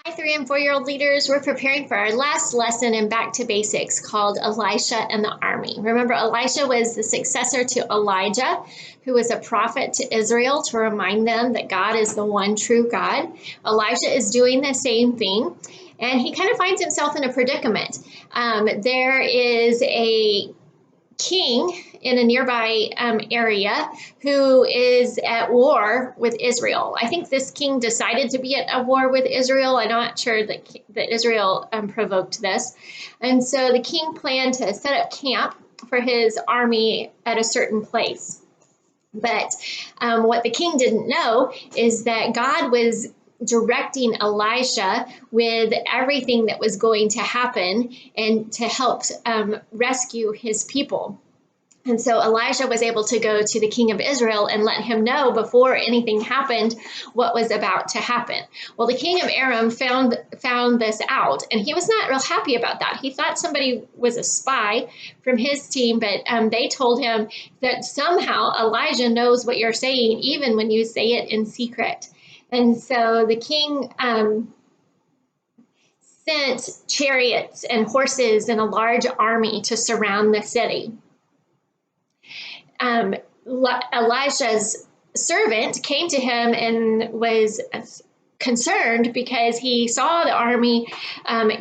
Hi, 3 and 4-year-old leaders. We're preparing for our last lesson in Back to Basics called Elisha and the Army. Remember, Elisha was the successor to Elijah, who was a prophet to Israel to remind them that God is the one true God. Elisha is doing the same thing, and he kind of finds himself in a predicament. There is a king in a nearby area who is at war with Israel. I think this king decided to be at a war with Israel. I'm not sure that Israel provoked this. And so the king planned to set up camp for his army at a certain place. But what the king didn't know is that God was directing Elisha with everything that was going to happen and to help rescue his people. And so Elijah was able to go to the king of Israel and let him know before anything happened what was about to happen. Well, the king of Aram found this out, and he was not real happy about that. He thought somebody was a spy from his team, but they told him that somehow Elijah knows what you're saying, even when you say it in secret. And so the king sent chariots and horses and a large army to surround the city. Elisha's servant came to him and was concerned because he saw the army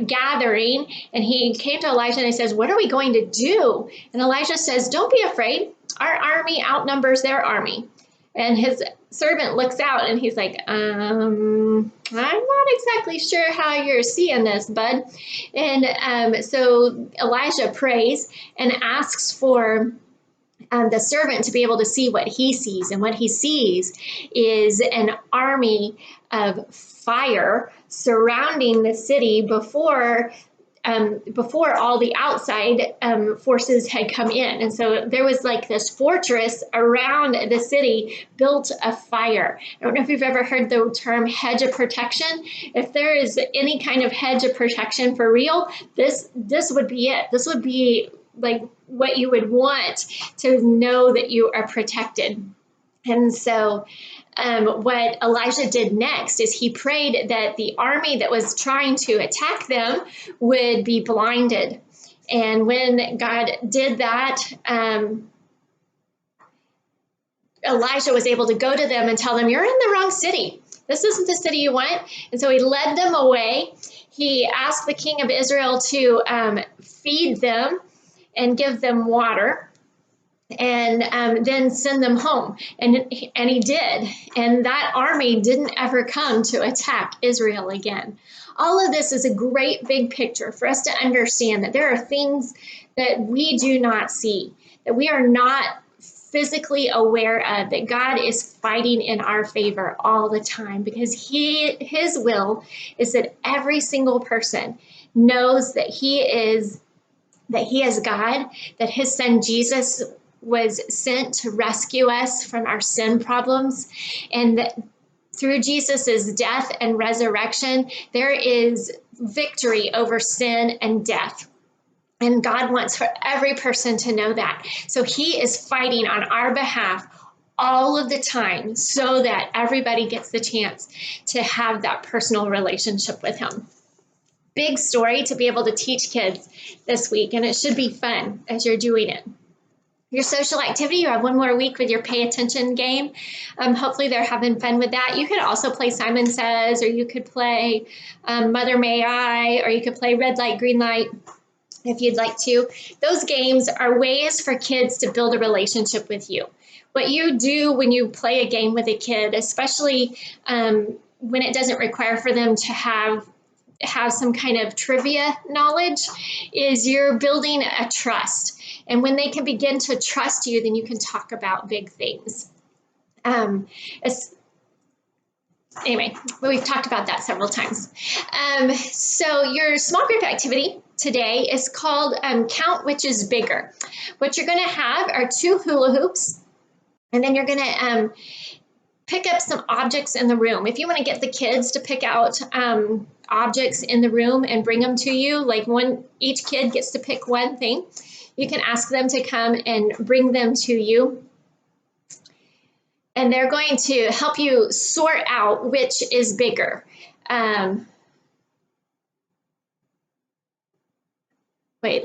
gathering, and he came to Elisha and he says, "What are we going to do?" And Elisha says, "Don't be afraid. Our army outnumbers their army." And his servant looks out and he's like, I'm not exactly sure how you're seeing this, bud. And so Elisha prays and asks for the servant to be able to see what he sees. And what he sees is an army of fire surrounding the city before all the outside forces had come in. And so there was like this fortress around the city built of fire. I don't know if you've ever heard the term hedge of protection. If there is any kind of hedge of protection for real, this would be it. This would be like what you would want to know that you are protected. And so what Elijah did next is he prayed that the army that was trying to attack them would be blinded. And when God did that, Elijah was able to go to them and tell them, "You're in the wrong city. This isn't the city you want." And so he led them away. He asked the king of Israel to feed them and give them water, and then send them home. And he did. And that army didn't ever come to attack Israel again. All of this is a great big picture for us to understand that there are things that we do not see, that we are not physically aware of, that God is fighting in our favor all the time, because his will is that every single person knows that he is God, that his son Jesus was sent to rescue us from our sin problems, and that through Jesus's death and resurrection, there is victory over sin and death. And God wants for every person to know that. So he is fighting on our behalf all of the time so that everybody gets the chance to have that personal relationship with him. Big story to be able to teach kids this week, and it should be fun as you're doing it. Your social activity, you have one more week with your pay attention game. Hopefully they're having fun with that. You could also play Simon Says, or you could play Mother May I, or you could play Red Light, Green Light if you'd like to. Those games are ways for kids to build a relationship with you. What you do when you play a game with a kid, especially when it doesn't require for them to have some kind of trivia knowledge, is you're building a trust. And when they can begin to trust you, then you can talk about big things. Anyway, we've talked about that several times. So your small group activity today is called Count Which is Bigger. What you're going to have are 2 hula hoops, and then you're going to pick up some objects in the room. If you want to get the kids to pick out objects in the room and bring them to you, like each kid gets to pick one thing, you can ask them to come and bring them to you. And they're going to help you sort out which is bigger. Wait,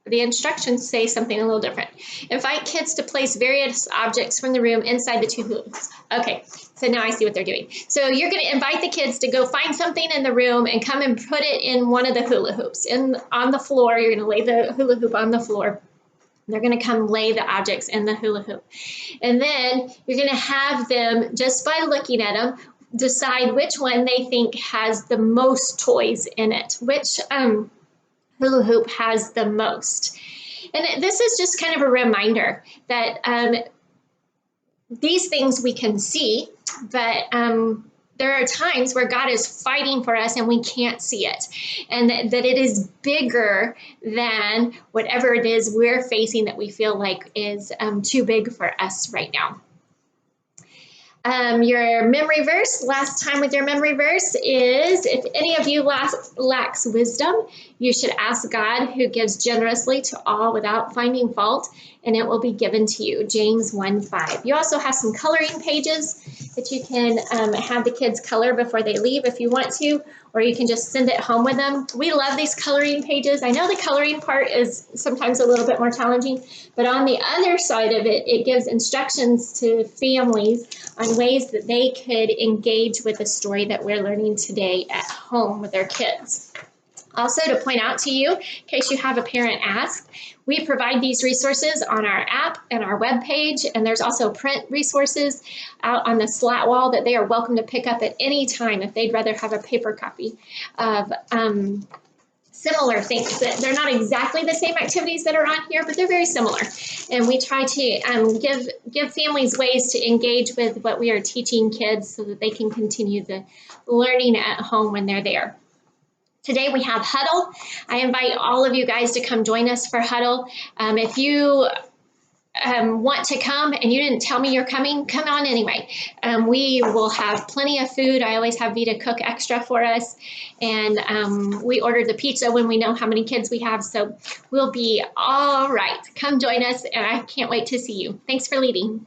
the instructions say something a little different. Invite kids to place various objects from the room inside the two hula hoops. Okay, so now I see what they're doing. So you're going to invite the kids to go find something in the room and come and put it in one of the hula hoops. On the floor, you're going to lay the hula hoop on the floor. They're going to come lay the objects in the hula hoop. And then you're going to have them, just by looking at them, decide which one they think has the most toys in it, which hula hoop has the most. And this is just kind of a reminder that these things we can see, but there are times where God is fighting for us and we can't see it, and that it is bigger than whatever it is we're facing that we feel like is too big for us right now. Your memory verse, last time with your memory verse is, if any of you lacks wisdom, you should ask God, who gives generously to all without finding fault, and it will be given to you. James 1:5. You also have some coloring pages that you can have the kids color before they leave if you want to, or you can just send it home with them. We love these coloring pages. I know the coloring part is sometimes a little bit more challenging, but on the other side of it, it gives instructions to families on ways that they could engage with the story that we're learning today at home with their kids. Also, to point out to you, in case you have a parent ask, we provide these resources on our app and our webpage, and there's also print resources out on the slat wall that they are welcome to pick up at any time if they'd rather have a paper copy of similar things. They're not exactly the same activities that are on here, but they're very similar. And we try to give families ways to engage with what we are teaching kids so that they can continue the learning at home when they're there. Today we have Huddle. I invite all of you guys to come join us for Huddle. If you want to come and you didn't tell me you're coming, come on anyway. We will have plenty of food. I always have Vita cook extra for us. And we order the pizza when we know how many kids we have. So we'll be all right. Come join us, and I can't wait to see you. Thanks for leading.